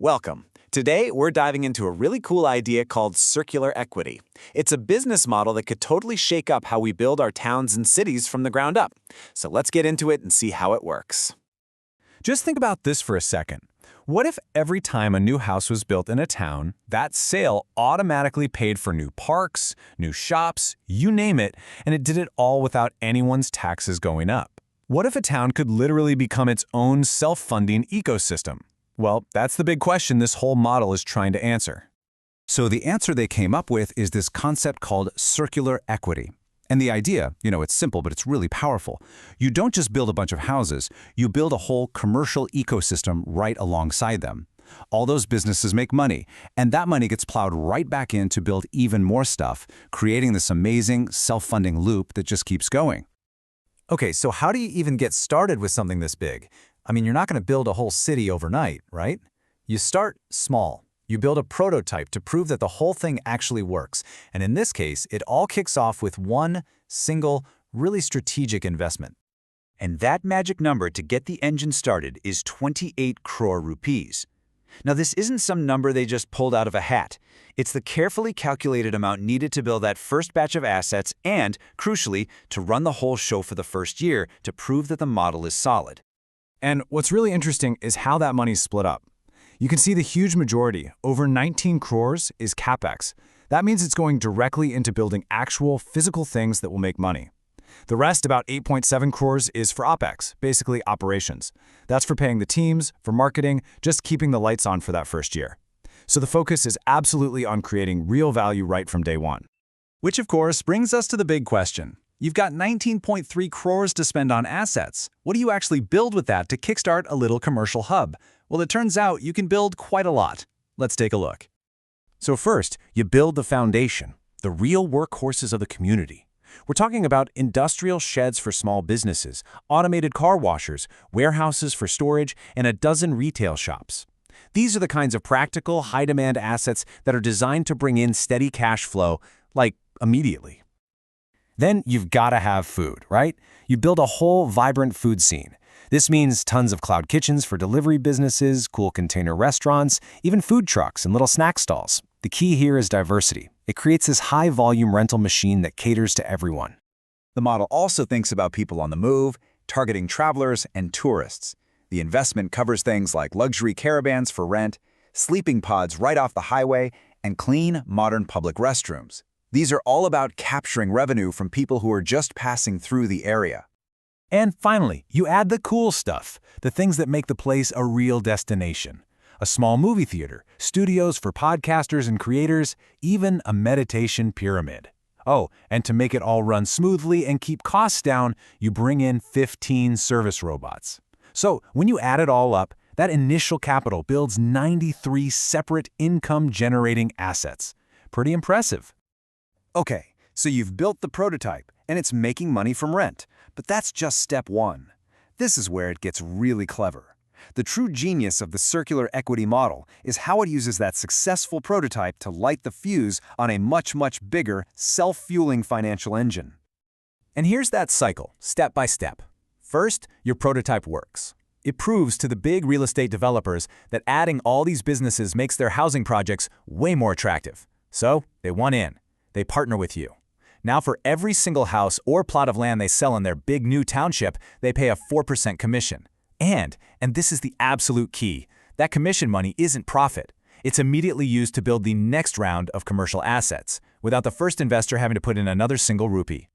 Welcome. Today, we're diving into a really cool idea called circular equity. It's a business model that could totally shake up how we build our towns and cities from the ground up. So let's get into it and see how it works. Just think about this for a second. What if every time a new house was built in a town, that sale automatically paid for new parks, new shops, you name it, and it did it all without anyone's taxes going up? What if a town could literally become its own self-funding ecosystem? Well, that's the big question this whole model is trying to answer. So the answer they came up with is this concept called circular equity. And the idea, it's simple, but it's really powerful. You don't just build a bunch of houses, you build a whole commercial ecosystem right alongside them. All those businesses make money, and that money gets plowed right back in to build even more stuff, creating this amazing self-funding loop that just keeps going. Okay, so how do you even get started with something this big? I mean, you're not going to build a whole city overnight, right? You start small. You build a prototype to prove that the whole thing actually works. And in this case, it all kicks off with one single, really strategic investment. And that magic number to get the engine started is 28 crore rupees. Now, this isn't some number they just pulled out of a hat. It's the carefully calculated amount needed to build that first batch of assets and, crucially, to run the whole show for the first year to prove that the model is solid. And what's really interesting is how that money's split up. You can see the huge majority, over 19 crores, is CapEx. That means it's going directly into building actual physical things that will make money. The rest, about 8.7 crores, is for OpEx, basically operations. That's for paying the teams, for marketing, just keeping the lights on for that first year. So the focus is absolutely on creating real value right from day one. Which, of course, brings us to the big question. You've got 19.3 crores to spend on assets. What do you actually build with that to kickstart a little commercial hub? Well, it turns out you can build quite a lot. Let's take a look. So first, you build the foundation, the real workhorses of the community. We're talking about industrial sheds for small businesses, automated car washers, warehouses for storage, and a dozen retail shops. These are the kinds of practical, high-demand assets that are designed to bring in steady cash flow, like immediately. Then you've got to have food, right? You build a whole vibrant food scene. This means tons of cloud kitchens for delivery businesses, cool container restaurants, even food trucks and little snack stalls. The key here is diversity. It creates this high-volume rental machine that caters to everyone. The model also thinks about people on the move, targeting travelers and tourists. The investment covers things like luxury caravans for rent, sleeping pods right off the highway, and clean, modern public restrooms. These are all about capturing revenue from people who are just passing through the area. And finally, you add the cool stuff, the things that make the place a real destination. A small movie theater, studios for podcasters and creators, even a meditation pyramid. Oh, and to make it all run smoothly and keep costs down, you bring in 15 service robots. So when you add it all up, that initial capital builds 93 separate income-generating assets. Pretty impressive. Okay, so you've built the prototype, and it's making money from rent. But that's just step one. This is where it gets really clever. The true genius of the circular equity model is how it uses that successful prototype to light the fuse on a much, much bigger, self-fueling financial engine. And here's that cycle, step by step. First, your prototype works. It proves to the big real estate developers that adding all these businesses makes their housing projects way more attractive. So they want in. They partner with you. Now for every single house or plot of land they sell in their big new township, they pay a 4% commission. And this is the absolute key, that commission money isn't profit. It's immediately used to build the next round of commercial assets, without the first investor having to put in another single rupee.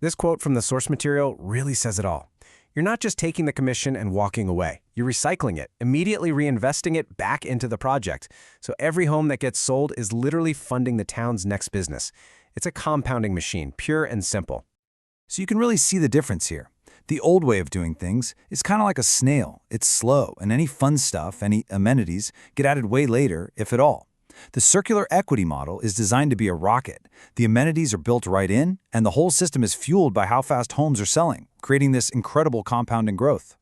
This quote from the source material really says it all. You're not just taking the commission and walking away. You're recycling it, immediately reinvesting it back into the project. So every home that gets sold is literally funding the town's next business. It's a compounding machine, pure and simple. So you can really see the difference here. The old way of doing things is kind of like a snail. It's slow, and any fun stuff, any amenities, get added way later, if at all. The circular equity model is designed to be a rocket. The amenities are built right in, and the whole system is fueled by how fast homes are selling, creating this incredible compounding growth.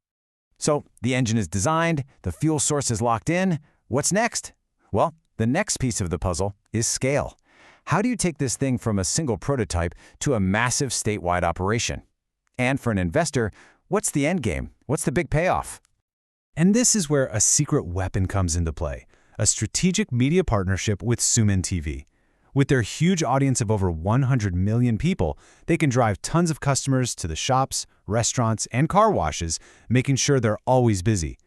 So the engine is designed, the fuel source is locked in. What's next? Well, the next piece of the puzzle is scale. How do you take this thing from a single prototype to a massive statewide operation? And for an investor, what's the end game? What's the big payoff? And this is where a secret weapon comes into play. a strategic media partnership with Sumin TV. With their huge audience of over 100 million people, they can drive tons of customers to the shops, restaurants, and car washes, making sure they're always busy.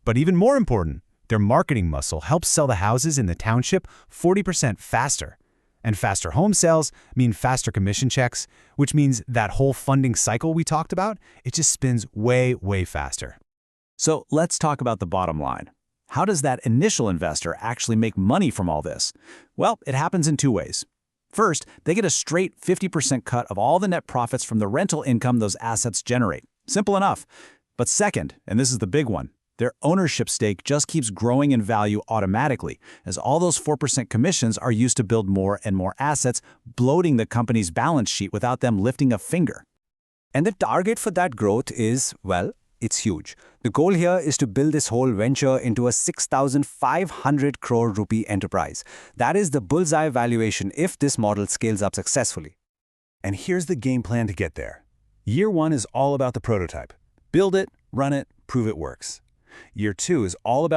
But even more important, their marketing muscle helps sell the houses in the township 40% faster. And faster home sales mean faster commission checks, which means that whole funding cycle we talked about, it just spins way, way faster. So let's talk about the bottom line. How does that initial investor actually make money from all this? Well, it happens in two ways. First, they get a straight 50% cut of all the net profits from the rental income those assets generate. Simple enough. But second, and this is the big one, their ownership stake just keeps growing in value automatically, as all those 4% commissions are used to build more and more assets, bloating the company's balance sheet without them lifting a finger. And the target for that growth is, well, it's huge. The goal here is to build this whole venture into a 6,500 crore rupee enterprise. That is the bullseye valuation if this model scales up successfully. And here's the game plan to get there. Year 1 is all about the prototype. Build it, run it, prove it works. Year 2 is all about